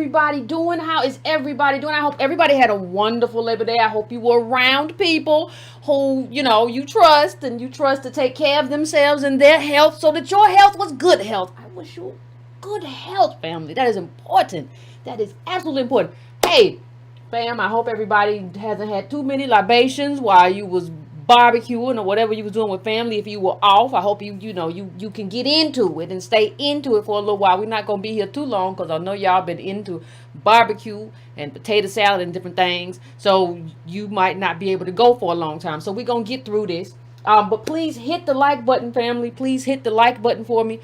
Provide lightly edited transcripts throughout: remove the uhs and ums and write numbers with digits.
everybody doing? How is everybody doing? I hope everybody had a wonderful Labor Day. I hope you were around people who, you trust, and you trust to take care of themselves and their health so that your health was good health. I wish you good health, family. That is important. That is absolutely important. Hey, fam, I hope everybody hasn't had too many libations while you was barbecuing or whatever you was doing with family. If you were off, I hope you can get into it and stay into it for a little while. We're not gonna be here too long because I know y'all been into barbecue and potato salad and different things, so you might not be able to go for a long time. So we're gonna get through this. But please hit the like button, family. Please hit the like button for me.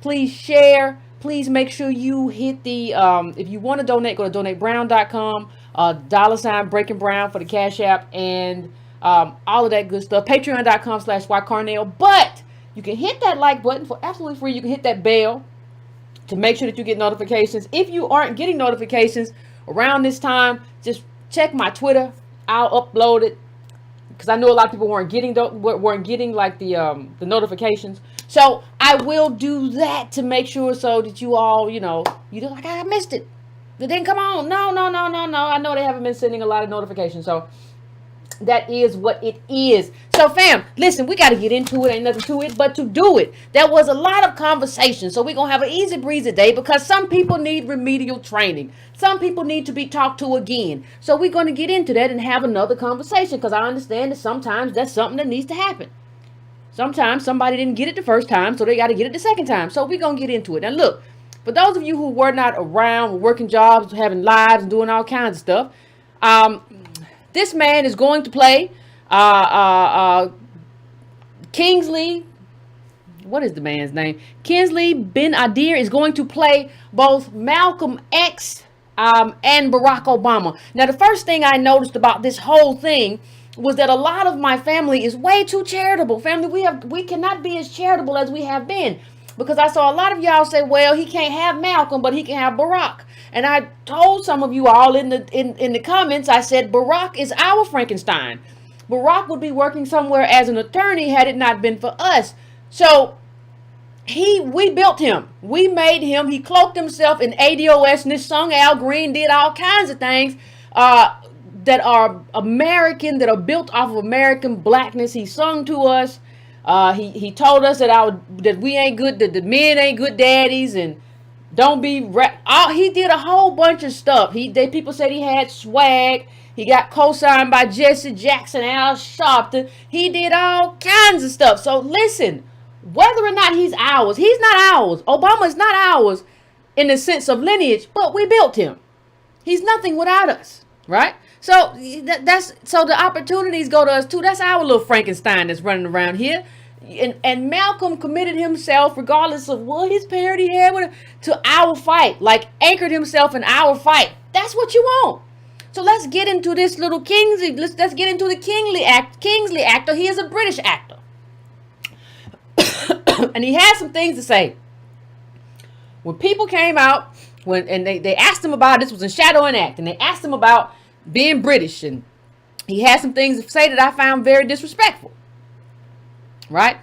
Please share. Please make sure you hit the if you want to donate, go to donatebrown.com, $breakingbrown for the Cash App, and all of that good stuff. Patreon.com/ycarnell. But you can hit that like button for absolutely free. You can hit that bell to make sure that you get notifications. If you aren't getting notifications around this time, just check my Twitter. I'll upload it because I know a lot of people weren't getting like the notifications. So I will do that to make sure so that you all, you don't like, I missed it. It didn't come on. No. I know they haven't been sending a lot of notifications. So that is what it is. So fam, listen, we got to get into it. Ain't nothing to it but to do it. There was a lot of conversation. So we're going to have an easy breezy day because some people need remedial training. Some people need to be talked to again. So we're going to get into that and have another conversation because I understand that sometimes that's something that needs to happen. Sometimes somebody didn't get it the first time, so they got to get it the second time. So we're going to get into it. And look, for those of you who were not around, working jobs, having lives, and doing all kinds of stuff, this man is going to play Kingsley. What is the man's name? Kingsley Ben Adir is going to play both Malcolm X and Barack Obama. Now, the first thing I noticed about this whole thing was that a lot of my family is way too charitable. Family, we cannot be as charitable as we have been. Because I saw a lot of y'all say, well, he can't have Malcolm, but he can have Barack. And I told some of you all in the comments, I said, Barack is our Frankenstein. Barack would be working somewhere as an attorney had it not been for us. So we built him. We made him. He cloaked himself in ADOS and sung Al Green, did all kinds of things that are American, that are built off of American blackness. He sung to us. He told us that we ain't good, that the men ain't good daddies, and don't be he did a whole bunch of stuff. People said he had swag. He got co-signed by Jesse Jackson, Al Sharpton. He did all kinds of stuff. So listen, whether or not he's ours, he's not ours. Obama is not ours in the sense of lineage, but we built him. He's nothing without us, right? So so the opportunities go to us too. That's our little Frankenstein that's running around here. And Malcolm committed himself, regardless of what his parent had, to our fight. Like anchored himself in our fight. That's what you want. So let's get into this little Kingsley. Let's get into the Kingsley actor. He is a British actor, and he has some things to say. When people came out, and they asked him about, this was in Shadow and Act, and they asked him about being British, and he had some things to say that I found very disrespectful. Right?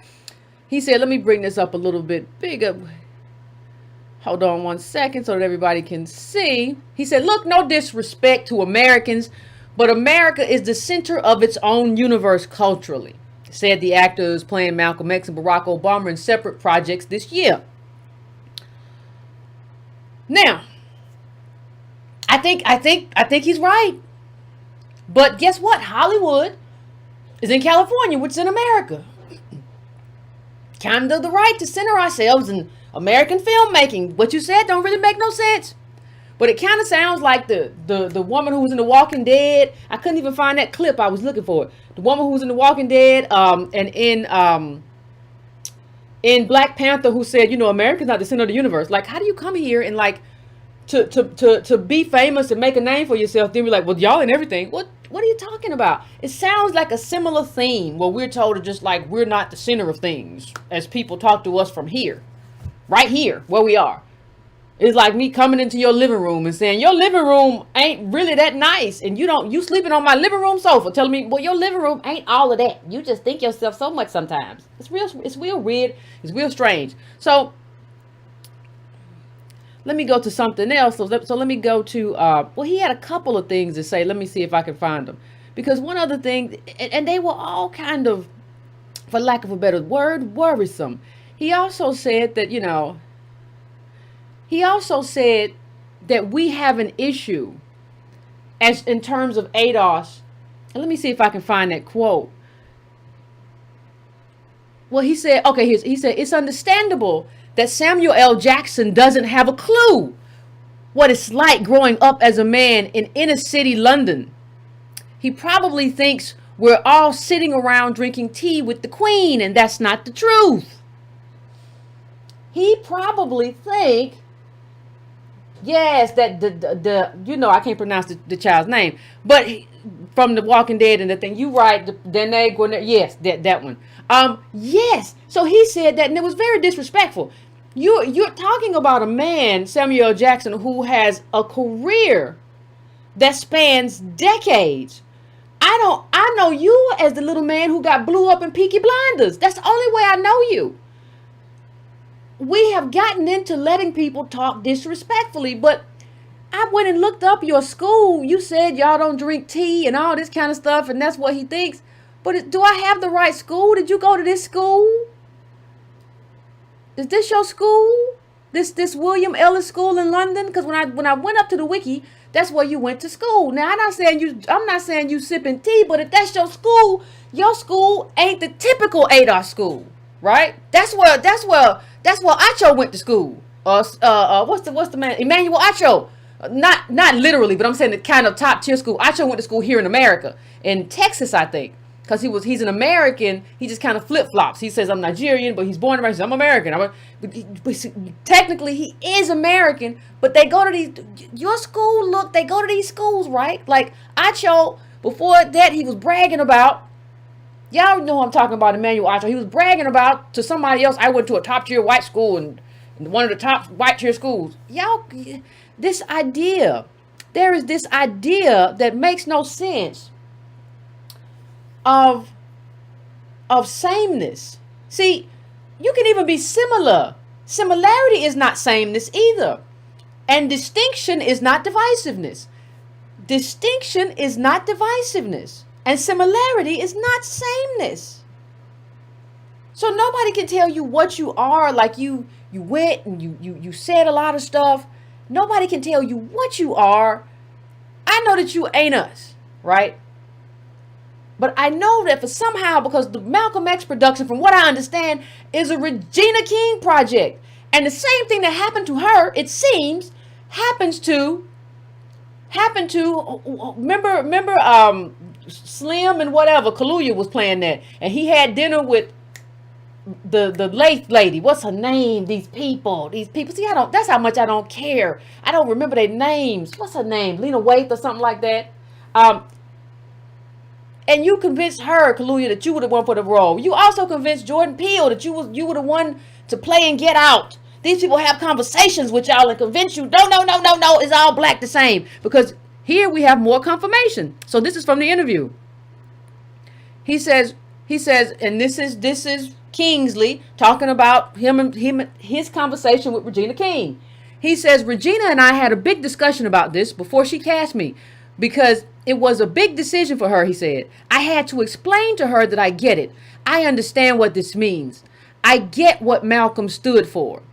He said, let me bring this up a little bit bigger. Hold on one second so that everybody can see. He said, look, no disrespect to Americans, but America is the center of its own universe culturally, said the actors playing Malcolm X and Barack Obama in separate projects this year. Now, I think he's right. But guess what? Hollywood is in California, which is in America. Kind of the right to center ourselves in American filmmaking. What you said don't really make no sense. But it kind of sounds like the woman who was in The Walking Dead. I couldn't even find that clip. I was looking for it. The woman who was in The Walking Dead and in Black Panther, who said, America's not the center of the universe. Like, how do you come here and like to be famous and make a name for yourself, then be like, well, y'all and everything. What are you talking about? It sounds like a similar theme where we're told to just like, we're not the center of things as people talk to us from here, right here where we are. It's like me coming into your living room and saying, your living room ain't really that nice. And you sleeping on my living room sofa telling me, well, your living room ain't all of that. You just think yourself so much sometimes. It's real weird. It's real strange. So let me go to something else. So let me go to, well, he had a couple of things to say. Let me see if I can find them. Because one other thing, and they were all kind of, for lack of a better word, worrisome. He also said that, he also said that we have an issue as in terms of ADOS. And let me see if I can find that quote. Well, he said, okay, he said, it's understandable that Samuel L. Jackson doesn't have a clue what it's like growing up as a man in inner city London. He probably thinks we're all sitting around drinking tea with the Queen, and that's not the truth. He probably think, yes, that I can't pronounce the child's name, but from The Walking Dead and the thing, you right, yes, that one. Yes. So he said that, and it was very disrespectful. You're talking about a man, Samuel Jackson, who has a career that spans decades. I know you as the little man who got blew up in Peaky Blinders. That's the only way I know you. We have gotten into letting people talk disrespectfully, but I went and looked up your school. You said y'all don't drink tea and all this kind of stuff, and that's what he thinks. But do I have the right school? Did you go to this school? Is this your school? This William Ellis School in London? Because when I went up to the wiki, that's where you went to school. Now I'm not saying you sipping tea, but if that's your school ain't the typical ADOS school, right? That's where Acho went to school. What's the man? Emmanuel Acho. Not literally, but I'm saying the kind of top tier school. Acho went to school here in America, in Texas, I think. Because he's an American, he just kind of flip-flops. He says, I'm Nigerian, but he's born and raised, I'm American. Technically, he is American, but they go to they go to these schools, right? Like, Acho, before that, he was bragging about, y'all know who I'm talking about, Emmanuel Acho. He was bragging about to somebody else, I went to a top-tier white school, and one of the top white-tier schools. Y'all, there is this idea that makes no sense of sameness. See, you can even be similar. Similarity is not sameness either. And distinction is not divisiveness. Distinction is not divisiveness. And similarity is not sameness. So nobody can tell you what you are, like you went and you said a lot of stuff. Nobody can tell you what you are. I know that you ain't us, right? But I know that because the Malcolm X production, from what I understand, is a Regina King project. And the same thing that happened to her, it seems, happened to remember Slim and whatever, Kaluuya was playing that. And he had dinner with the late lady. What's her name? These people. See, that's how much I don't care. I don't remember their names. What's her name? Lena Waithe or something like that. And you convinced her, Kaluuya, that you would have won for the role. You also convinced Jordan Peele that you would have won to play and Get Out. These people have conversations with y'all and convince you, no, it's all black the same. Because here we have more confirmation. So this is from the interview. He says, and this is Kingsley talking about his conversation with Regina King. He says, Regina and I had a big discussion about this before she cast me, because it was a big decision for her, he said. I had to explain to her that I get it. I understand what this means. I get what Malcolm stood for.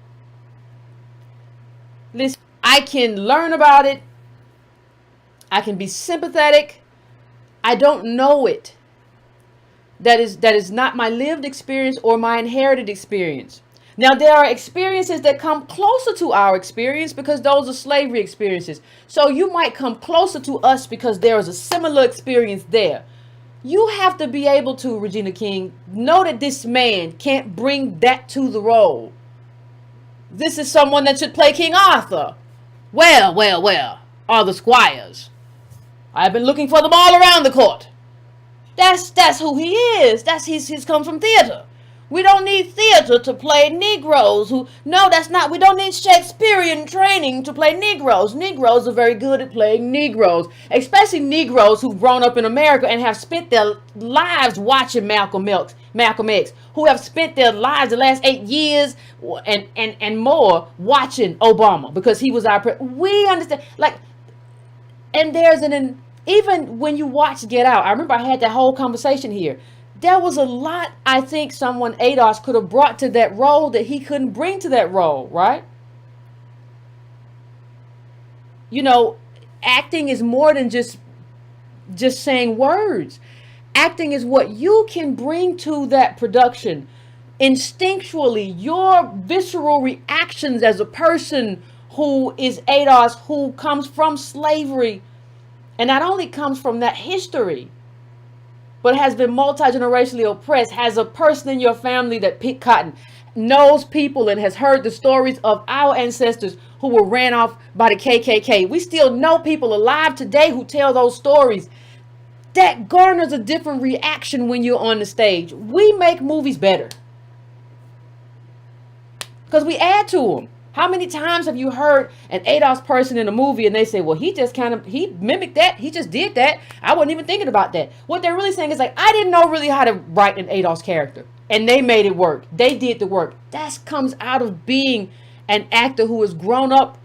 Listen, I can learn about it. I can be sympathetic. I don't know it. That is not my lived experience or my inherited experience. Now, there are experiences that come closer to our experience because those are slavery experiences. So you might come closer to us because there is a similar experience there. You have to be able to, Regina King, know that this man can't bring that to the role. This is someone that should play King Arthur. Well, are the squires. I've been looking for them all around the court. That's who he is. He's come from theater. We don't need theater to play Negroes we don't need Shakespearean training to play Negroes. Negroes are very good at playing Negroes, especially Negroes who've grown up in America and have spent their lives watching Malcolm X Malcolm X, who have spent their lives the last 8 years and more watching Obama because he was our president. We understand, like, and there's even when you watch Get Out, I remember I had that whole conversation here. There was a lot I think someone ADOS could have brought to that role that he couldn't bring to that role, right? You know, acting is more than just saying words. Acting is what you can bring to that production. Instinctually, your visceral reactions as a person who is ADOS, who comes from slavery, and not only comes from that history, but has been multi-generationally oppressed, has a person in your family that picked cotton, knows people and has heard the stories of our ancestors who were ran off by the KKK. We still know people alive today who tell those stories. That garners a different reaction when you're on the stage. We make movies better because we add to them. How many times have you heard an ADOS person in a movie and they say, well, he mimicked that. He just did that. I wasn't even thinking about that. What they're really saying is like, I didn't know really how to write an ADOS character. And they made it work. They did the work. That comes out of being an actor who has grown up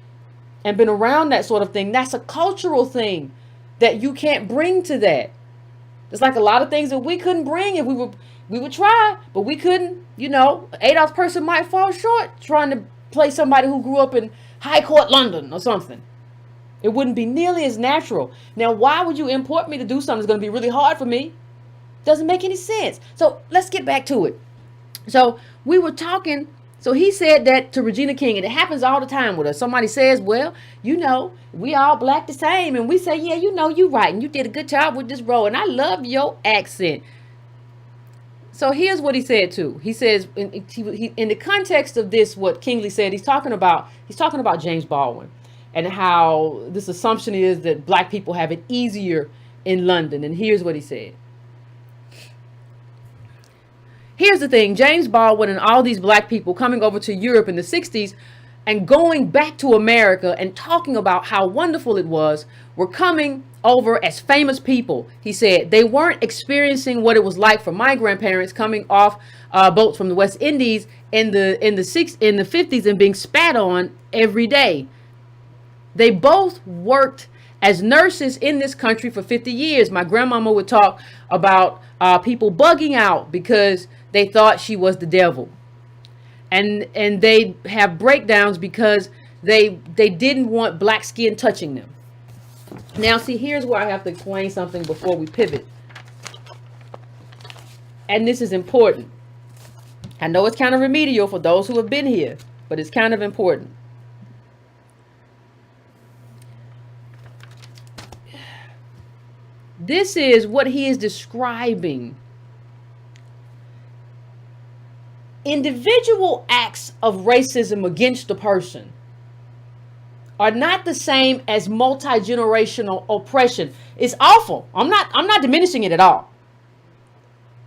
and been around that sort of thing. That's a cultural thing that you can't bring to that. It's like a lot of things that we couldn't bring if we would try, but we couldn't. You know, an ADOS person might fall short trying to play somebody who grew up in High Court London or something. It wouldn't be nearly as natural. Now, why would you import me to do something that's going to be really hard for me? Doesn't make any sense. So let's get back to it. So we were talking. So he said that to Regina King, and it happens all the time with us. Somebody says, well, you know, we all black the same. And we say, yeah, you know, you're right. And you did a good job with this role. And I love your accent. So here's what he said too. He says in the context of this, what Kingsley said, he's talking about James Baldwin and how this assumption is that black people have it easier in London. And here's what he said. Here's the thing, James Baldwin and all these black people coming over to Europe in the 60s and going back to America and talking about how wonderful it was, were coming over as famous people. He said they weren't experiencing what it was like for my grandparents coming off boats from the West Indies in the 50s and being spat on every day. They both worked as nurses in this country for 50 years. My grandmama would talk about people bugging out because they thought she was the devil. And they have breakdowns because they didn't want black skin touching them. Now, see, here's where I have to explain something before we pivot. And this is important. I know it's kind of remedial for those who have been here, but it's kind of important. This is what he is describing. Individual acts of racism against the person are not the same as multi-generational oppression. It's awful. I'm not diminishing it at all.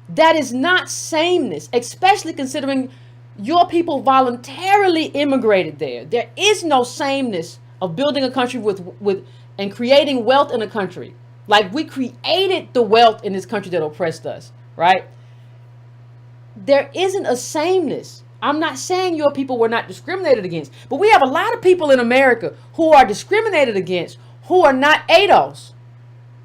That is not sameness, especially considering your people voluntarily immigrated there. There is no sameness of building a country with and creating wealth in a country. Like we created the wealth in this country that oppressed us, right? There isn't a sameness. I'm not saying your people were not discriminated against, but we have a lot of people in America who are discriminated against, who are not ADOS,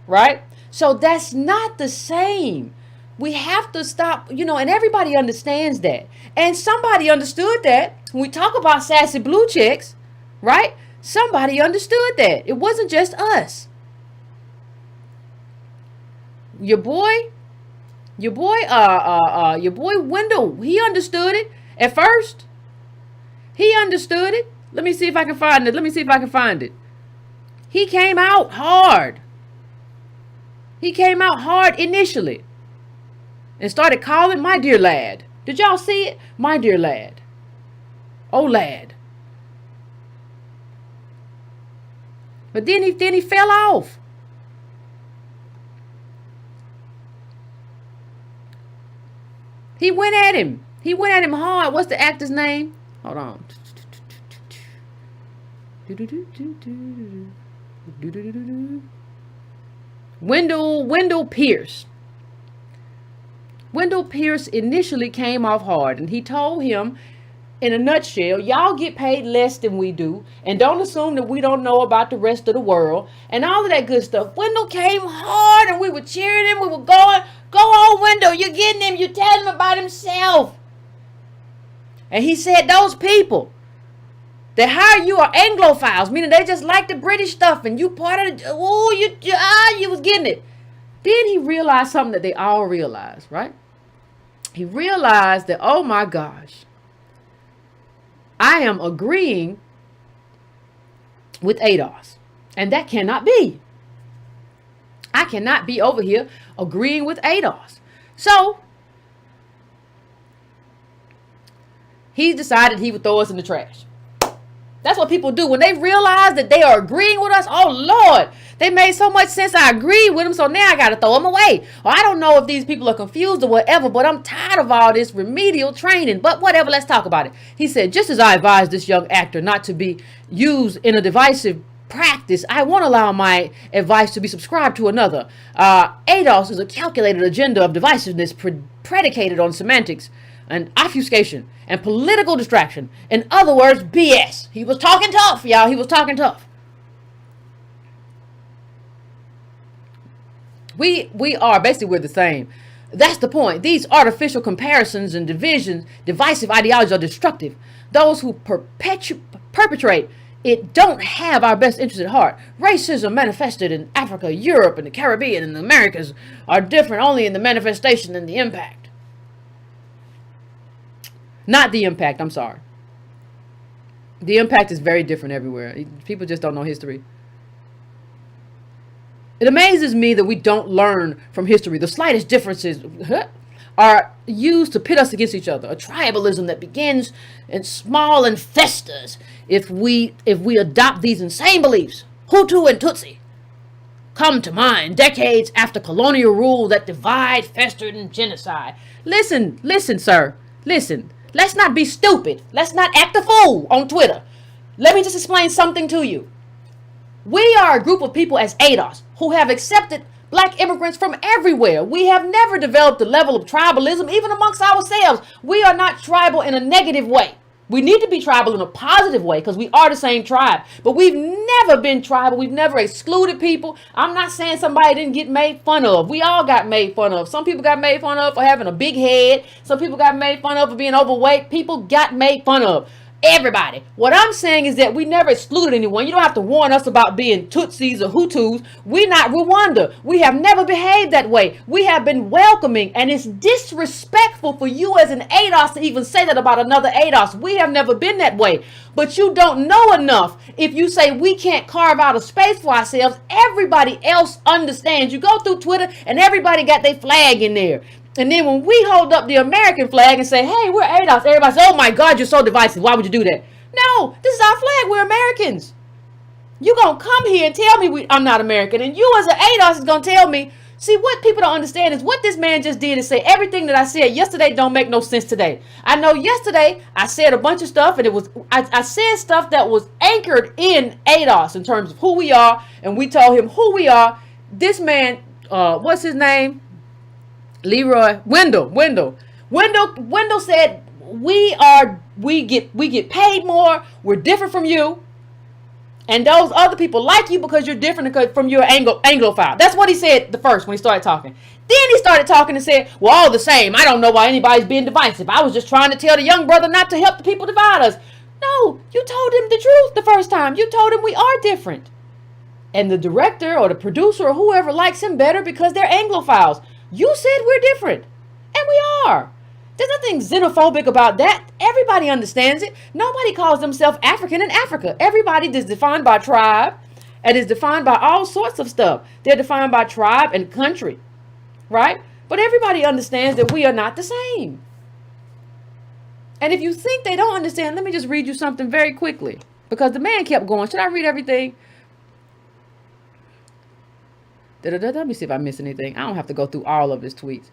right? So that's not the same. We have to stop, and everybody understands that. And somebody understood that. When we talk about sassy blue chicks, right? Somebody understood that. It wasn't just us. Your boy Wendell, he understood it at first. He understood it. Let me see if I can find it. He came out hard. Initially and started calling my dear lad. Did y'all see it? My dear lad. Oh lad. But then he fell off. He went at him. Hard. What's the actor's name? Hold on. Wendell Pierce. Wendell Pierce initially came off hard, and he told him, in a nutshell, y'all get paid less than we do, and don't assume that we don't know about the rest of the world, and all of that good stuff. Wendell came hard, and we were cheering him. We were going, go on, Wendell. You're getting him. You're telling him about himself. And he said those people that hire you are Anglophiles, meaning they just like the British stuff, and you part of the, you was getting it. Then he realized something that they all realized, right? He realized that, oh my gosh, I am agreeing with ADOS, and that cannot be. I cannot be over here agreeing with ADOS. So he decided he would throw us in the trash. That's what people do when they realize that they are agreeing with us. Oh Lord, they made so much sense. I agree with them, so now I got to throw them away. Or I don't know if these people are confused or whatever, but I'm tired of all this remedial training. But whatever, let's talk about it. He said, just as I advise this young actor not to be used in a divisive practice, I won't allow my advice to be subscribed to another. ADOS is a calculated agenda of divisiveness predicated on semantics and obfuscation and political distraction. In other words, BS. He was talking tough, y'all. He was talking tough. We are basically, we're the same. That's the point. These artificial comparisons and divisions, divisive ideologies are destructive. Those who perpetrate it don't have our best interest at heart. Racism manifested in Africa, Europe, and the Caribbean, and the Americas are different only in the manifestation and the impact. Not the impact, I'm sorry. The impact is very different everywhere. People just don't know history. It amazes me that we don't learn from history. The slightest differences are used to pit us against each other. A tribalism that begins in small and festers if we adopt these insane beliefs. Hutu and Tutsi come to mind decades after colonial rule that divide, festered, and genocide. Listen, sir. Listen. Let's not be stupid. Let's not act a fool on Twitter. Let me just explain something to you. We are a group of people as ADOS who have accepted black immigrants from everywhere. We have never developed a level of tribalism, even amongst ourselves. We are not tribal in a negative way. We need to be tribal in a positive way because we are the same tribe. But we've never been tribal. We've never excluded people. I'm not saying somebody didn't get made fun of. We all got made fun of. Some people got made fun of for having a big head. Some people got made fun of for being overweight. People got made fun of. Everybody. What I'm saying is that we never excluded anyone. You don't have to warn us about being Tutsis or Hutus. We're not Rwanda. We have never behaved that way. We have been welcoming, and it's disrespectful for you as an ADOS to even say that about another ADOS. We have never been that way. But you don't know enough. If you say we can't carve out a space for ourselves, everybody else understands. You go through Twitter and everybody got their flag in there. And then when we hold up the American flag and say, hey, we're ADOS, everybody says, oh my God, you're so divisive. Why would you do that? No, this is our flag. We're Americans. You're going to come here and tell me I'm not American. And you as an ADOS is going to tell me, see, what people don't understand is what this man just did is say everything that I said yesterday don't make no sense today. I know yesterday I said a bunch of stuff, and I said stuff that was anchored in ADOS in terms of who we are, and we told him who we are. This man, what's his name? Leroy Wendell said we get paid more. We're different from you, and those other people like you because you're different from your Anglophile. That's what he said the first when he started talking. Then he started talking and said, "Well, all the same, I don't know why anybody's being divisive. I was just trying to tell the young brother not to help the people divide us." No, you told him the truth the first time. You told him we are different, and the director or the producer or whoever likes him better because they're Anglophiles. You said we're different, and we are. There's nothing xenophobic about that. Everybody understands it. Nobody calls themselves African in Africa. Everybody is defined by tribe and is defined by all sorts of stuff. They're defined by tribe and country, right? But everybody understands that we are not the same. And if you think they don't understand, let me just read you something very quickly because the man kept going. Should I read everything? Let me see if I miss anything. I don't have to go through all of his tweets.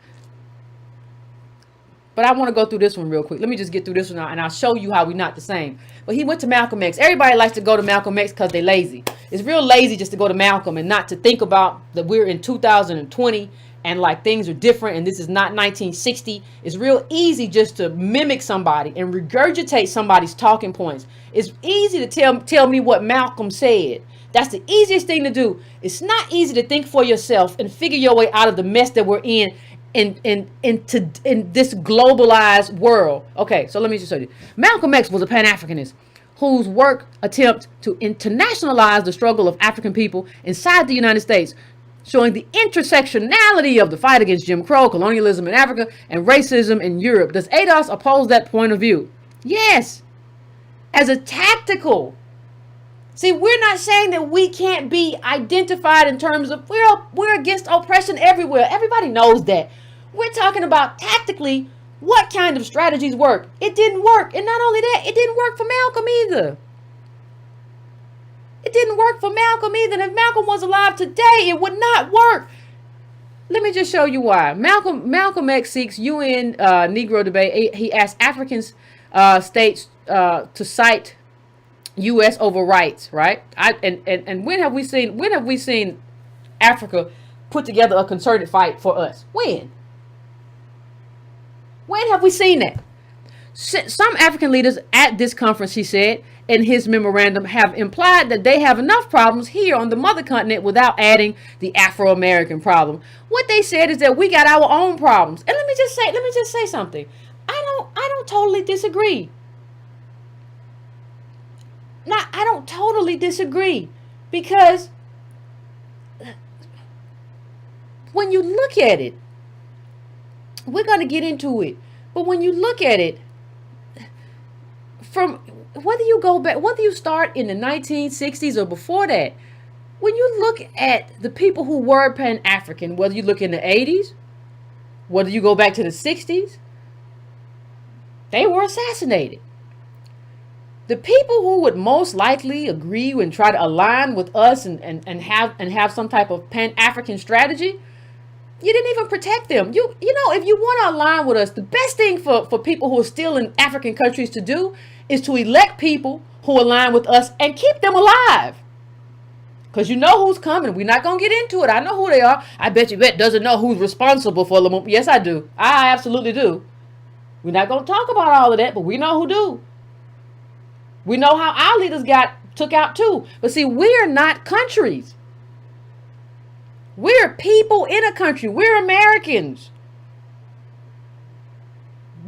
But I want to go through this one real quick. Let me just get through this one now, and I'll show you how we're not the same. But he went to Malcolm X. Everybody likes to go to Malcolm X because they're lazy. It's real lazy just to go to Malcolm and not to think about that we're in 2020 and like things are different and this is not 1960, it's real easy just to mimic somebody and regurgitate somebody's talking points. It's easy to tell me what Malcolm said. That's the easiest thing to do. It's not easy to think for yourself and figure your way out of the mess that we're in this globalized world. Okay, so let me just show you. Malcolm X was a Pan-Africanist whose work attempt to internationalize the struggle of African people inside the United States, showing the intersectionality of the fight against Jim Crow, colonialism in Africa, and racism in Europe. Does ADOS oppose that point of view? Yes. As a tactical. See, we're not saying that we can't be identified in terms of we're against oppression everywhere. Everybody knows that. We're talking about tactically what kind of strategies work. It didn't work. And not only that, it didn't work for Malcolm either. It didn't work for Malcolm either. And if Malcolm was alive today, it would not work. Let me just show you why. Malcolm X seeks UN Negro debate. He asked African states to cite U.S. over rights, right? And when have we seen Africa put together a concerted fight for us? When have we seen that? Some African leaders at this conference, he said in his memorandum, have implied that they have enough problems here on the mother continent without adding the Afro-American problem. What they said is that we got our own problems. And let me just say something. I don't totally disagree. Now, I don't totally disagree, because when you look at it, we're going to get into it, but when you look at it, from whether you go back, whether you start in the 1960s or before that, when you look at the people who were Pan-African, whether you look in the 80s, whether you go back to the 60s, they were assassinated. The people who would most likely agree and try to align with us and have some type of Pan-African strategy, you didn't even protect them. You know, if you want to align with us, the best thing for people who are still in African countries to do is to elect people who align with us and keep them alive. Because you know who's coming. We're not going to get into it. I know who they are. I bet you Yvette doesn't know who's responsible for them. Yes, I do. I absolutely do. We're not going to talk about all of that, but we know who do. We know how our leaders took out too. But see, we're not countries. We're people in a country. We're Americans.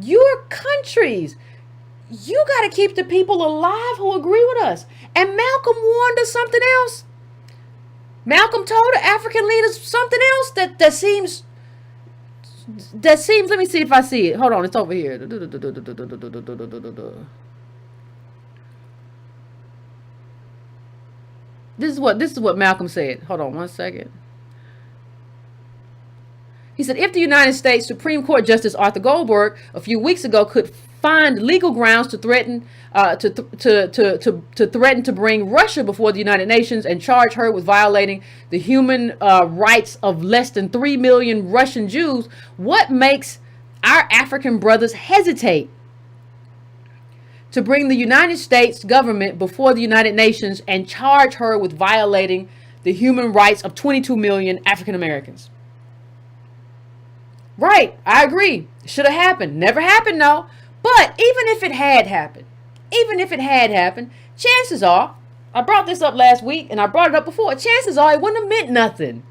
You're countries. You got to keep the people alive who agree with us. And Malcolm warned us something else. Malcolm told the African leaders something else that seems, let me see if I see it. Hold on, it's over here. This is what Malcolm said. Hold on one second. He said, if the United States Supreme Court Justice Arthur Goldberg a few weeks ago could find legal grounds to threaten to bring Russia before the United Nations and charge her with violating the human rights of less than 3 million Russian Jews, what makes our African brothers hesitate to bring the United States government before the United Nations and charge her with violating the human rights of 22 million African Americans? Right, I agree. Should have happened. Never happened, though. But even if it had happened, chances are, I brought this up last week and I brought it up before, chances are it wouldn't have meant nothing.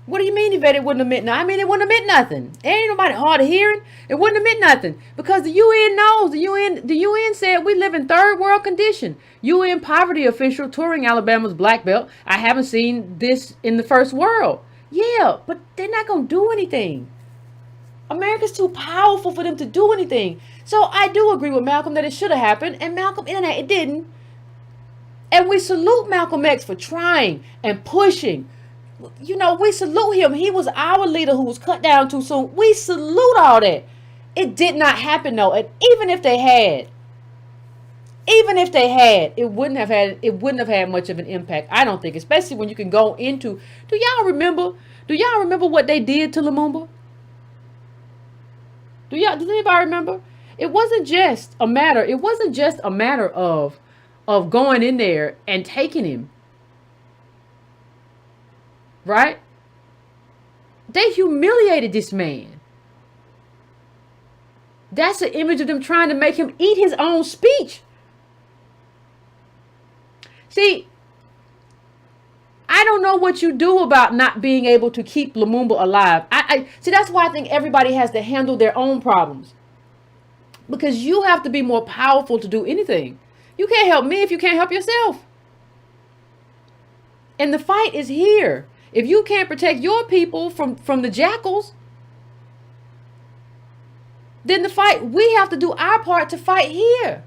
What do you mean, Yvette, it wouldn't have meant nothing? I mean, it wouldn't have meant nothing. Ain't nobody hard of hearing. It wouldn't have meant nothing. Because the UN knows. The UN said we live in third world condition. UN poverty official touring Alabama's black belt. I haven't seen this in the first world. Yeah, but they're not going to do anything. America's too powerful for them to do anything. So I do agree with Malcolm that it should have happened. And Malcolm, it didn't. And we salute Malcolm X for trying and pushing. You know, we salute him. He was our leader who was cut down too soon. We salute all that. It did not happen, though. And even if they had, it wouldn't have had much of an impact, I don't think, especially when you can go into, do y'all remember what they did to Lumumba? Does anybody remember? It wasn't just a matter of going in there and taking him. right? They humiliated this man. That's an image of them trying to make him eat his own speech. See, I don't know what you do about not being able to keep Lumumba alive. I see, that's why I think everybody has to handle their own problems. Because you have to be more powerful to do anything. You can't help me if you can't help yourself. And the fight is here. If you can't protect your people from the jackals, then the fight, we have to do our part to fight here.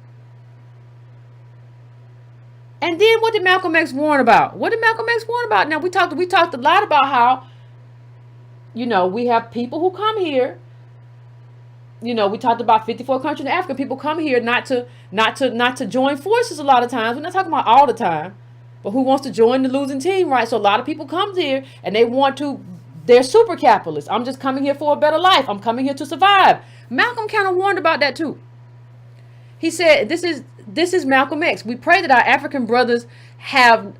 And then what did Malcolm X warn about? What did Malcolm X warn about? Now we talked a lot about how, we have people who come here. We talked about 54 countries in Africa. People come here not to join forces a lot of times. We're not talking about all the time. But who wants to join the losing team, right? So a lot of people come here and they're super capitalists. I'm just coming here for a better life. I'm coming here to survive. Malcolm kind of warned about that too. He said, this is Malcolm X. We pray that our African brothers have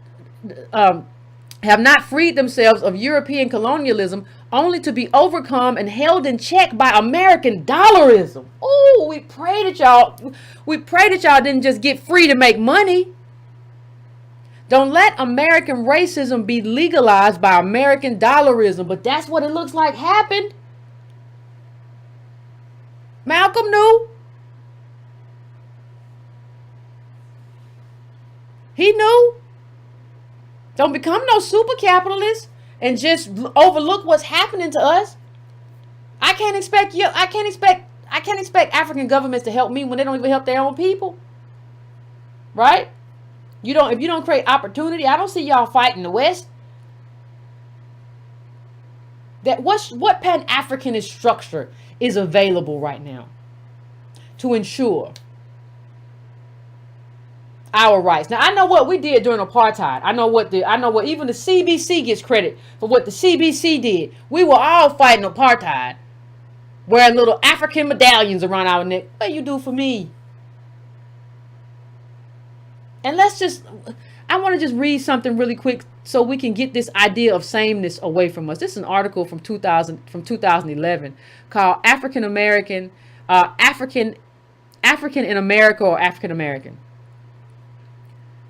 not freed themselves of European colonialism only to be overcome and held in check by American dollarism. Oh, we pray that y'all didn't just get free to make money. Don't let American racism be legalized by American dollarism. But that's what it looks like happened. Malcolm knew. He knew. Don't become no super capitalist and just overlook what's happening to us. I can't expect African governments to help me when they don't even help their own people. Right? If you don't create opportunity, I don't see y'all fighting the West. What Pan-Africanist structure is available right now to ensure our rights? Now I know what we did during apartheid. I know what even the CBC gets credit for what the CBC did. We were all fighting apartheid, wearing little African medallions around our neck. What you do for me? And I want to just read something really quick so we can get this idea of sameness away from us. This is an article from 2011 called African in America or African American.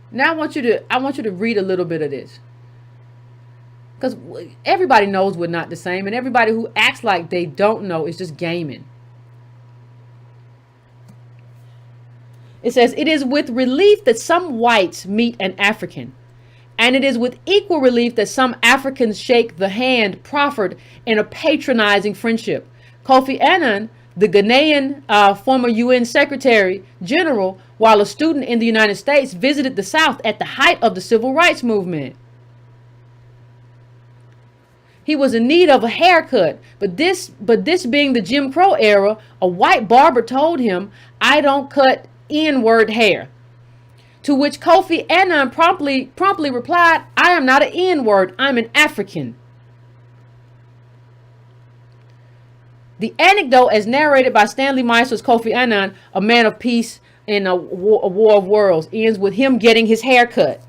Now I want you to read a little bit of this. Because everybody knows we're not the same, and everybody who acts like they don't know is just gaming. It says, it is with relief that some whites meet an African, and it is with equal relief that some Africans shake the hand proffered in a patronizing friendship. Kofi Annan, the Ghanaian former UN Secretary General, while a student in the United States, visited the South at the height of the Civil Rights Movement. He was in need of a haircut, but this being the Jim Crow era, a white barber told him, "I don't cut N-word hair." To which Kofi Annan promptly replied, "I am not an N-word, I'm an African." The anecdote, as narrated by Stanley Meister's Kofi Annan, a man of peace in a war of worlds, ends with him getting his hair cut.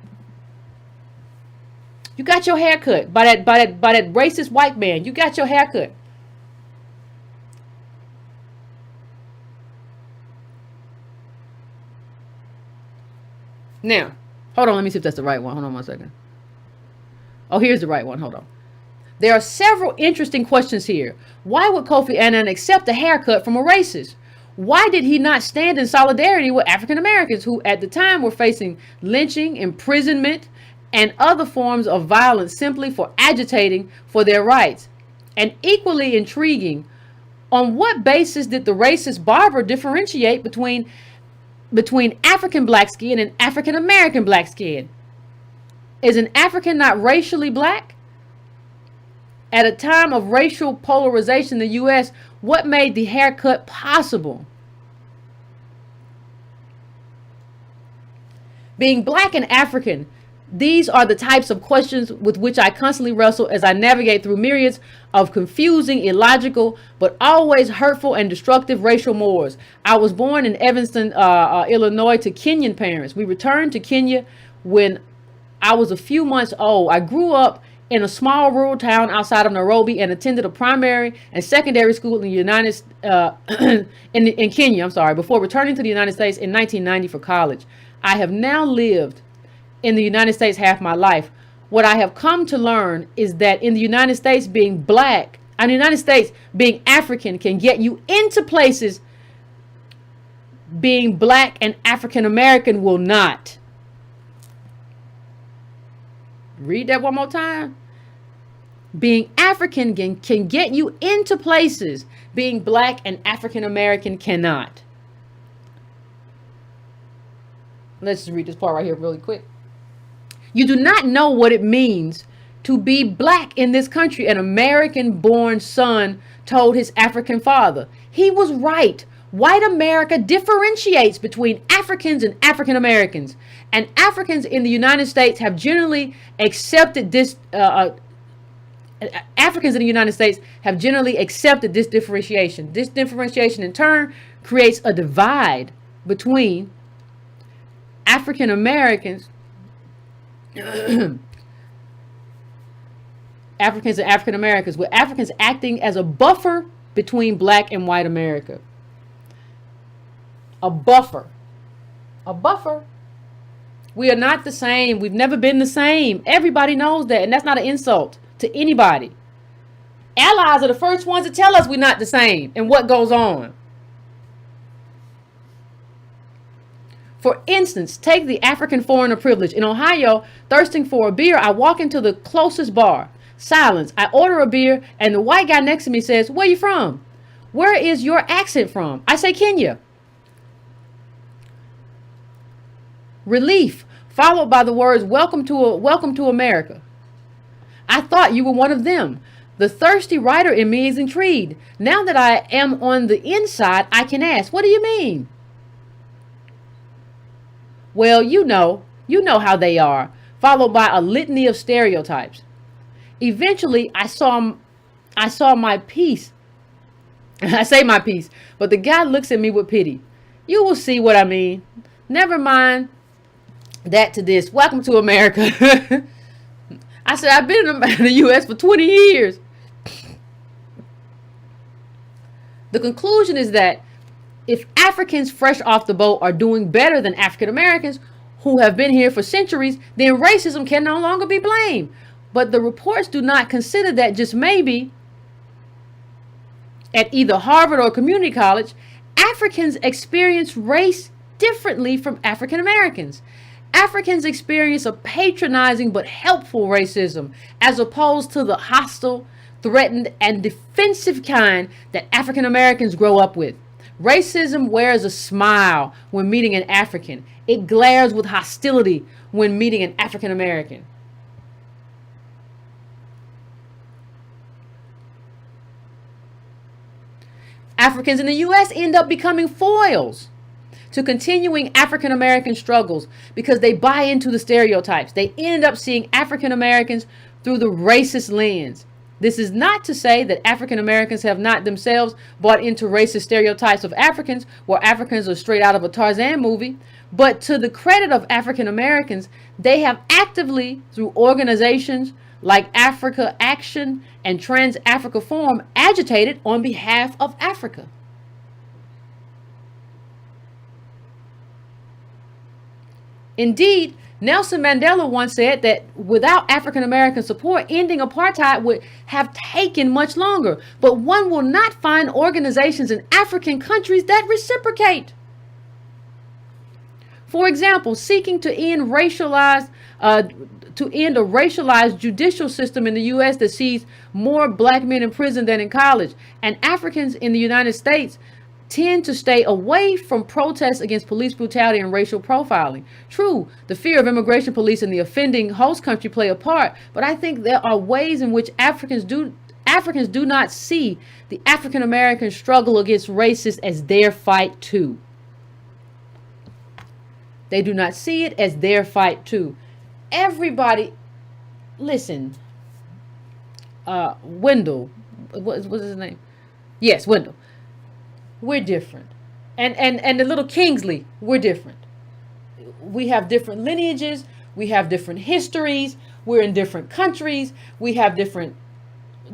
You got your hair cut by that racist white man. You got your hair cut. Now, hold on, let me see if that's the right one. Hold on 1 second. Oh, here's the right one. Hold on. There are several interesting questions here. Why would Kofi Annan accept a haircut from a racist? Why did he not stand in solidarity with African Americans who at the time were facing lynching, imprisonment, and other forms of violence simply for agitating for their rights? And equally intriguing, on what basis did the racist barber differentiate between African black skin and African American black skin? Is an African not racially black? At a time of racial polarization in the U.S., what made the haircut possible? Being black and African, these are the types of questions with which I constantly wrestle as I navigate through myriads of confusing, illogical, but always hurtful and destructive racial mores. I was born in Evanston, Illinois, to Kenyan parents. We returned to Kenya when I was a few months old. I grew up in a small rural town outside of Nairobi and attended a primary and secondary school in the in Kenya, before returning to the United States in 1990 for college. I have now lived in the United States half my life. What I have come to learn is that in the United States, being African can get you into places being black and African American will not. Read that one more time. Being African can get you into places being black and African American cannot. Let's just read this part right here really quick. You do not know what it means to be black in this country, an American-born son told his African father. He was right. White America differentiates between Africans and African Americans, and Africans in the United States have generally accepted this. Africans in the United States have generally accepted this differentiation. This differentiation, in turn, creates a divide between African Americans, Africans and African Americans, with Africans acting as a buffer between black and white America. A buffer. A buffer. We are not the same. We've never been the same. Everybody knows that, and that's not an insult to anybody. Allies are the first ones to tell us we're not the same and what goes on. For instance, take the African foreigner privilege. In Ohio, thirsting for a beer, I walk into the closest bar. Silence. I order a beer, and the white guy next to me says, "Where you from? Where is your accent from?" I say, "Kenya." Relief, followed by the words, welcome to America. I thought you were one of them. The thirsty writer in me is intrigued. Now that I am on the inside, I can ask, what do you mean? Well, you know how they are, followed by a litany of stereotypes. Eventually, I saw my piece. I say my piece, but the guy looks at me with pity. You will see what I mean. Never mind that to this. Welcome to America. I said, I've been in the U.S. for 20 years. The conclusion is that if Africans fresh off the boat are doing better than African Americans who have been here for centuries, then racism can no longer be blamed. But the reports do not consider that just maybe at either Harvard or community college, Africans experience race differently from African Americans. Africans experience a patronizing but helpful racism as opposed to the hostile, threatened, and defensive kind that African Americans grow up with. Racism wears a smile when meeting an African. It glares with hostility when meeting an African American. Africans in the U.S. end up becoming foils to continuing African American struggles because they buy into the stereotypes. They end up seeing African Americans through the racist lens. This is not to say that African Americans have not themselves bought into racist stereotypes of Africans, where Africans are straight out of a Tarzan movie. But to the credit of African Americans, they have actively, through organizations like Africa Action and Trans Africa Forum, agitated on behalf of Africa. Indeed, Nelson Mandela once said that without African American support, ending apartheid would have taken much longer. But one will not find organizations in African countries that reciprocate. For example, seeking to end a racialized judicial system in the U.S. that sees more black men in prison than in college, and Africans in the United States tend to stay away from protests against police brutality and racial profiling. True, the fear of immigration police and the offending host country play a part, but I think there are ways in which Africans do not see the African American struggle against racists as their fight too. They do not see it as their fight too. Everybody, listen, Wendell, what's his name? Yes, Wendell. We're different. And the little Kingsley, we're different. We have different lineages. We have different histories. We're in different countries. We have different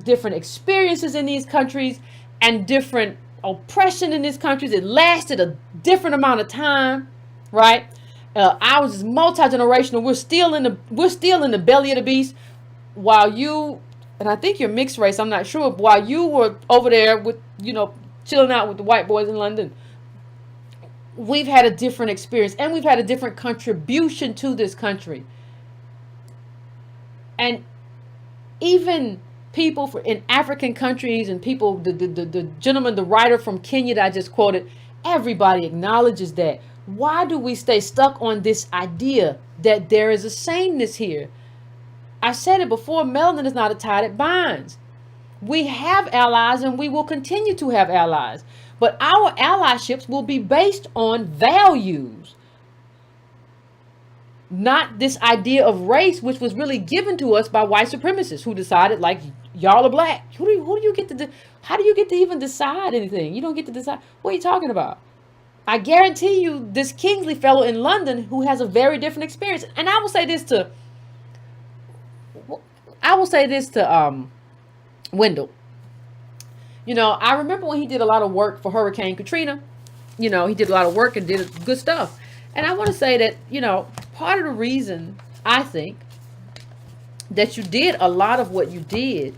experiences in these countries and different oppression in these countries. It lasted a different amount of time, right? Ours is multi-generational. We're still in the belly of the beast, while you, and I think you're mixed race, I'm not sure, while you were over there with, chilling out with the white boys in London. We've had a different experience, and we've had a different contribution to this country. And even people in African countries, and people, the gentleman, the writer from Kenya that I just quoted, everybody acknowledges that. Why do we stay stuck on this idea that there is a sameness here? I said it before, melanin is not a tie that binds. We have allies, and we will continue to have allies. But our allyships will be based on values, not this idea of race, which was really given to us by white supremacists who decided, like, y'all are black. Who do you get to? How do you get to even decide anything? You don't get to decide. What are you talking about? I guarantee you, this Kingsley fellow in London who has a very different experience. And I will say this to Wendell. I remember when he did a lot of work for Hurricane Katrina. He did a lot of work and did good stuff. And I want to say that, part of the reason I think that you did a lot of what you did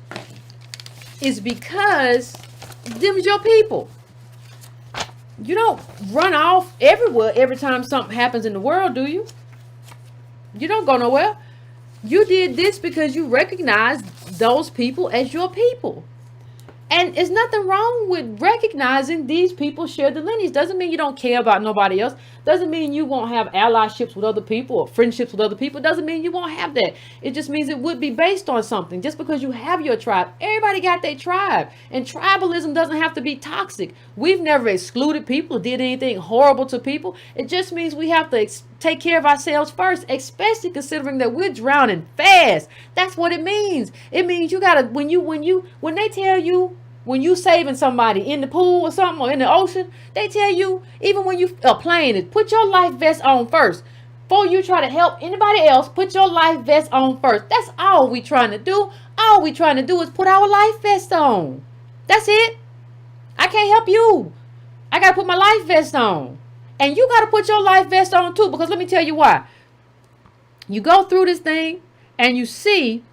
is because them's your people. You don't run off everywhere every time something happens in the world, do you? You don't go nowhere. You did this because you recognize those people as your people. And there's nothing wrong with recognizing these people share the lineage. Doesn't mean you don't care about nobody else. Doesn't mean you won't have allyships with other people or friendships with other people. Doesn't mean you won't have that. It just means it would be based on something. Just because you have your tribe, everybody got their tribe. And tribalism doesn't have to be toxic. We've never excluded people or did anything horrible to people. It just means we have to take care of ourselves first, especially considering that we're drowning fast. That's what it means. It means you gotta, when they tell you, when you saving somebody in the pool or something, or in the ocean, they tell you, even when you are playing, put your life vest on first. Before you try to help anybody else, put your life vest on first. That's all we trying to do. All we trying to do is put our life vest on. That's it. I can't help you. I got to put my life vest on. And you got to put your life vest on too, because let me tell you why. You go through this thing and you see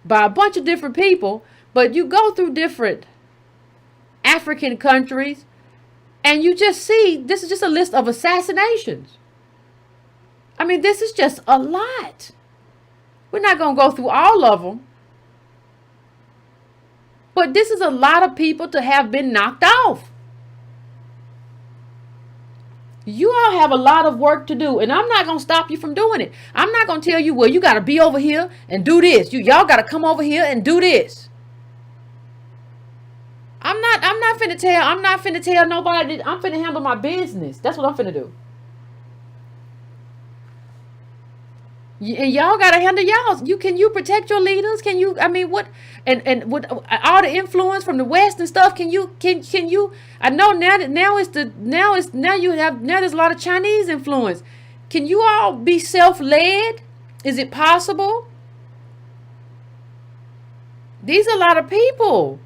by a bunch of different people, but you go through different African countries and you just see, this is just a list of assassinations. I mean, this is just a lot. We're not going to go through all of them. But this is a lot of people to have been knocked off. You all have a lot of work to do, and I'm not going to stop you from doing it. I'm not going to tell you, well, you got to be over here and do this. Y'all got to come over here and do this. I'm not finna tell nobody. I'm finna handle my business. That's what I'm finna do. And y'all gotta handle y'all's. Can you protect your leaders? Can you? I mean, what? And with all the influence from the West and stuff, can you? I know now there's a lot of Chinese influence. Can you all be self-led? Is it possible? These are a lot of people.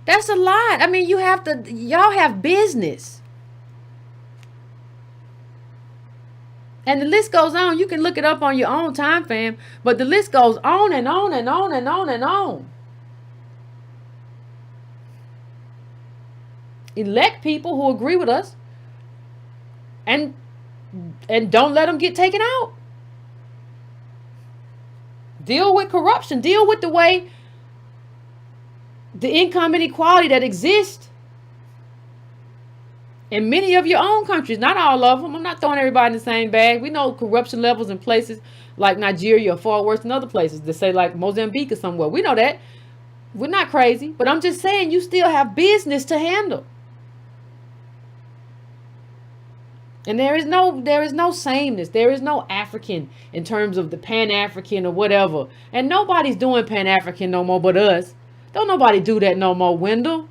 That's a lot. I mean, y'all have business. And the list goes on. You can look it up on your own time, fam. But the list goes on and on and on and on and on. Elect people who agree with us. And don't let them get taken out. Deal with corruption. Deal with the way the income inequality that exists in many of your own countries. Not all of them. I'm not throwing everybody in the same bag. We know corruption levels in places like Nigeria are far worse than other places. To say like Mozambique or somewhere. We know that. We're not crazy. But I'm just saying you still have business to handle. And there is no sameness. There is no African in terms of the Pan-African or whatever. And nobody's doing Pan-African no more but us. Don't nobody do that no more, Wendell.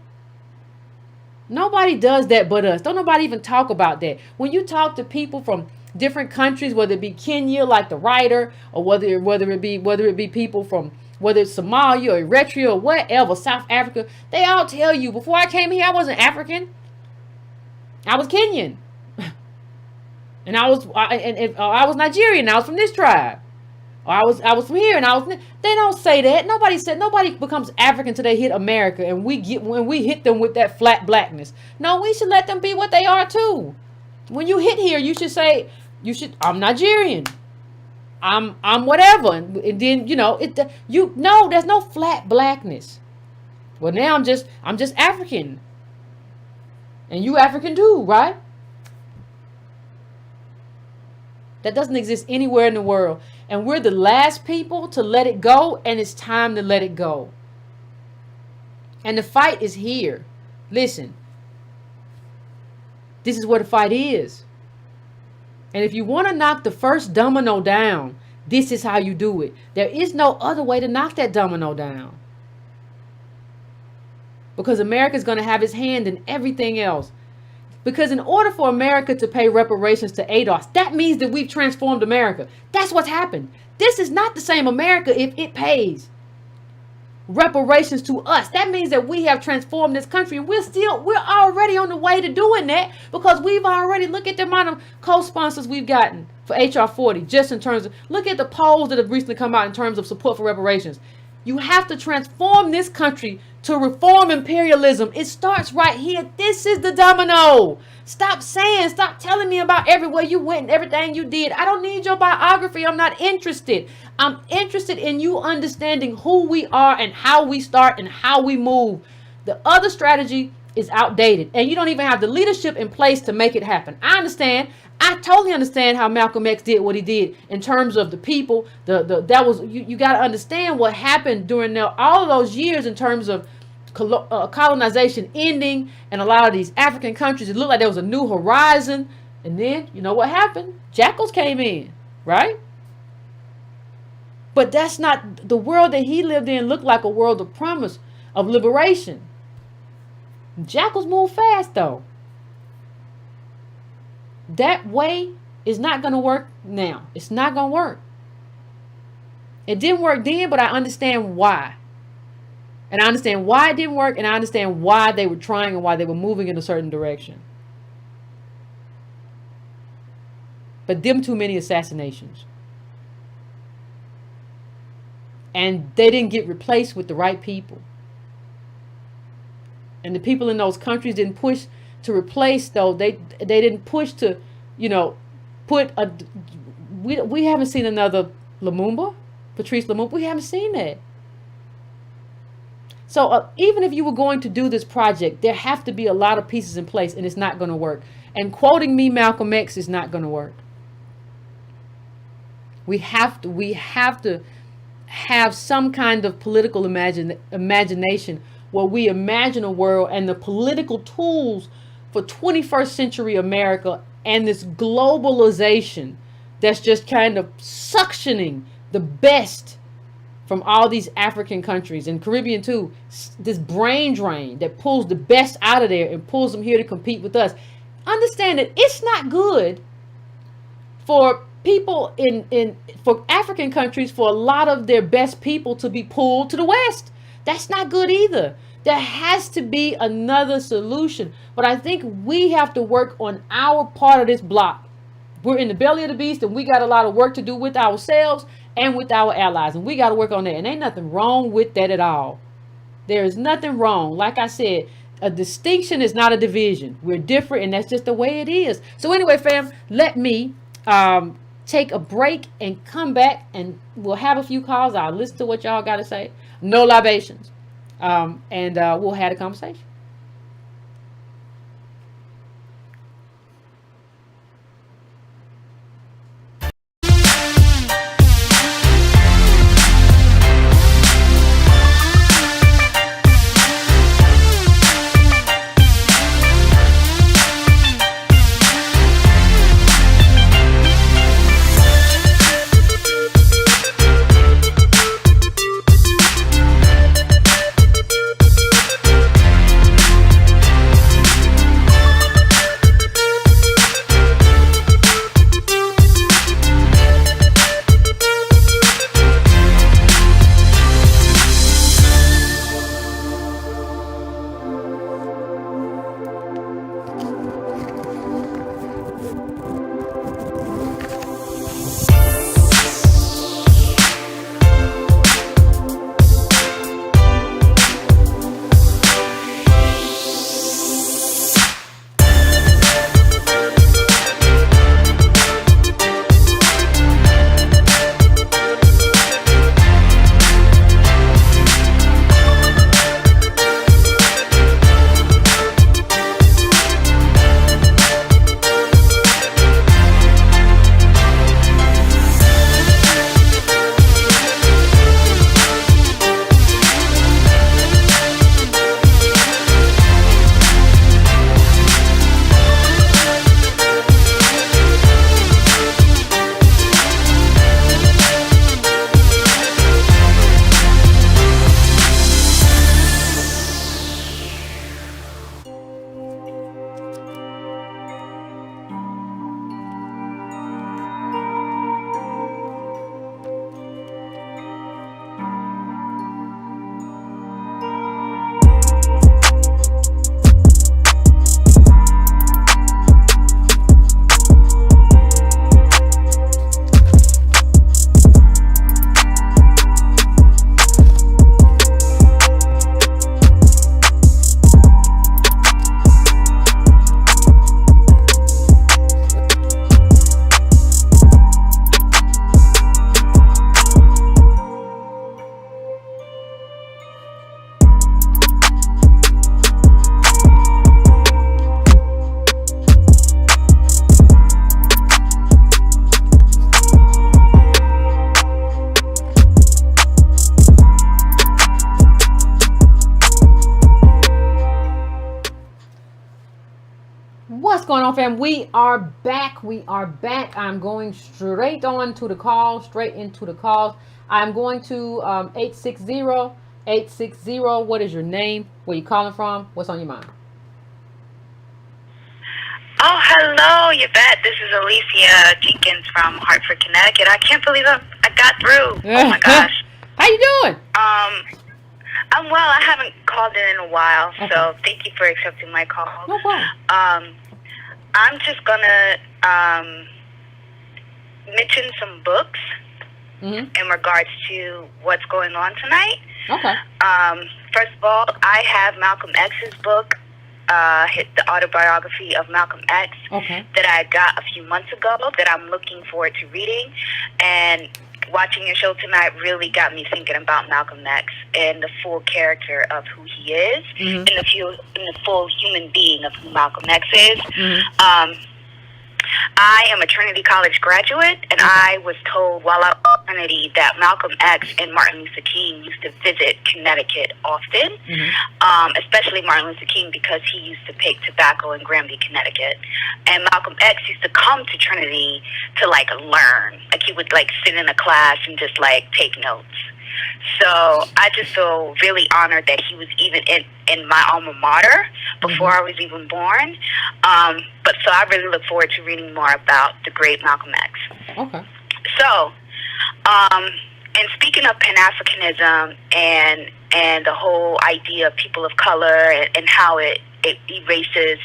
Nobody does that but us. Don't nobody even talk about that. When you talk to people from different countries, whether it be Kenya, like the writer, or whether it be people from, whether it's Somalia or Eritrea or whatever, South Africa, they all tell you, before I came here, I wasn't African. I was Kenyan. And I was Nigerian. I was from this tribe. Or I was from here, and They don't say that. Nobody becomes African till they hit America, and when we hit them with that flat blackness. No, we should let them be what they are too. When you hit here, you should say, I'm Nigerian. I'm whatever, and then there's no flat blackness. Well, now I'm just African, and you African too, right? That doesn't exist anywhere in the world. And we're the last people to let it go, and it's time to let it go. And the fight is here. Listen, this is where the fight is. And if you want to knock the first domino down, this is how you do it. There is no other way to knock that domino down. Because America's going to have its hand in everything else. Because in order for America to pay reparations to ADOS, that means that we've transformed America. That's what's happened. This is not the same America if it pays reparations to us. That means that we have transformed this country. We're already on the way to doing that, because we've already, look at the amount of co-sponsors we've gotten for HR 40, just in terms of, look at the polls that have recently come out in terms of support for reparations. You have to transform this country to reform imperialism. It starts right here. This is the domino. Stop telling me about everywhere you went and everything you did. I don't need your biography. I'm not interested. I'm interested in you understanding who we are and how we start and how we move. The other strategy is outdated, and you don't even have the leadership in place to make it happen. I understand. I totally understand how Malcolm X did what he did in terms of the people. You got to understand what happened during all of those years in terms of colonization ending, and a lot of these African countries, it looked like there was a new horizon. And then, you know what happened? Jackals came in, right? But that's not the world that he lived in. Looked like a world of promise, of liberation. Jackals move fast, though. That way is not going to work now. It's not going to work. It didn't work then, but I understand why. And I understand why it didn't work, and I understand why they were trying and why they were moving in a certain direction. But them too many assassinations. And they didn't get replaced with the right people. And the people in those countries didn't push to replace, though. They didn't push to, we haven't seen another Patrice Lumumba. We haven't seen that. So even if you were going to do this project, there have to be a lot of pieces in place, and it's not going to work. And quoting me, Malcolm X, is not going to work. We have to have some kind of political imagination where we imagine a world and the political tools for 21st century America, and this globalization that's just kind of suctioning the best from all these African countries and Caribbean too. This brain drain that pulls the best out of there and pulls them here to compete with us. Understand that it's not good for people for African countries, for a lot of their best people to be pulled to the West. That's not good either. There has to be another solution. But I think we have to work on our part of this block. We're in the belly of the beast, and we got a lot of work to do with ourselves and with our allies. And we got to work on that. And ain't nothing wrong with that at all. There is nothing wrong. Like I said, a distinction is not a division. We're different, and that's just the way it is. So anyway, fam, let me take a break and come back, and we'll have a few calls. I'll listen to what y'all got to say. No libations. And we'll have a conversation. going on, fam? We are back. We are back. I'm going straight on to the call, straight into the calls. I'm going to 860. What is your name? Where you calling from? What's on your mind? Oh, hello, Yvette. This is Alicia Jenkins from Hartford, Connecticut. I can't believe I got through. Oh my gosh. How you doing? I'm well. I haven't called in a while, Okay. so thank you for accepting my call. No problem. I'm just gonna mention some books in regards to what's going on tonight. Okay. First of all, I have Malcolm X's book, the autobiography of Malcolm X, that I got a few months ago that I'm looking forward to reading. And watching your show tonight really got me thinking about Malcolm X and the full character of who he is, and the full human being of who Malcolm X is. I am a Trinity College graduate, and I was told while I was at Trinity that Malcolm X and Martin Luther King used to visit Connecticut often, especially Martin Luther King because he used to pick tobacco in Granby, Connecticut. And Malcolm X used to come to Trinity to, like, learn. Like, he would, like, sit in a class and just, like, take notes. So I just feel really honored that he was even in my alma mater before I was even born. But so I really look forward to reading more about the great Malcolm X. Okay. So, and speaking of Pan-Africanism and the whole idea of people of color and how it erases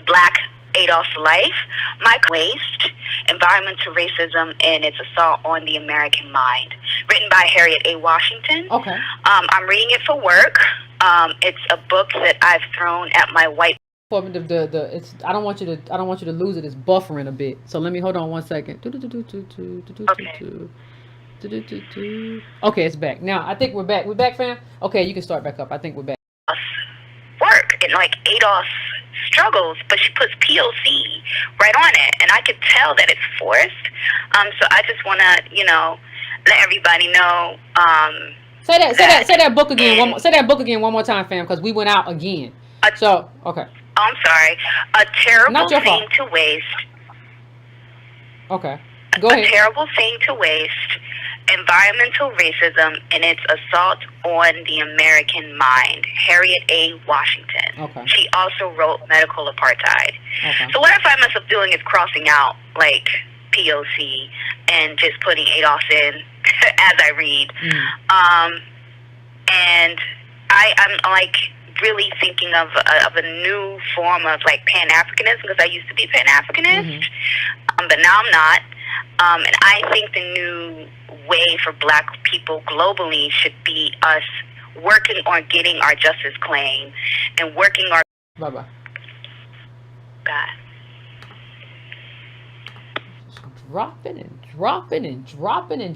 Black Adolf's life, Mike Waste, Environmental Racism and Its Assault on the American Mind, written by Harriet A. Washington. Okay. I'm reading it for work. It's a book that I've thrown at my white. It's I don't want you to lose it. It's buffering a bit. So let me hold on one second. Okay, it's back. Now I think we're back. We're back, fam? Okay, you can start back up. I think we're back. Work and like Adolf's struggles, but she puts POC right on it, and I could tell that it's forced. So I just want to, let everybody know. Say that book again. Say that book again one more time, fam, because we went out again. So okay. I'm sorry. A Terrible Not your Thing fault. to Waste. Okay. Go ahead. A Terrible Thing to Waste. Environmental Racism and Its Assault on the American Mind. Harriet A. Washington. Okay. She also wrote Medical Apartheid. Okay. So what I find myself doing is crossing out, like, POC and just putting Adolf in as I read. And I'm, like, really thinking of a new form of, like, Pan-Africanism, because I used to be Pan-Africanist, but now I'm not. And I think the new way for Black people globally should be us working on getting our justice claim and working our... Bye-bye. God. Dropping and dropping and dropping and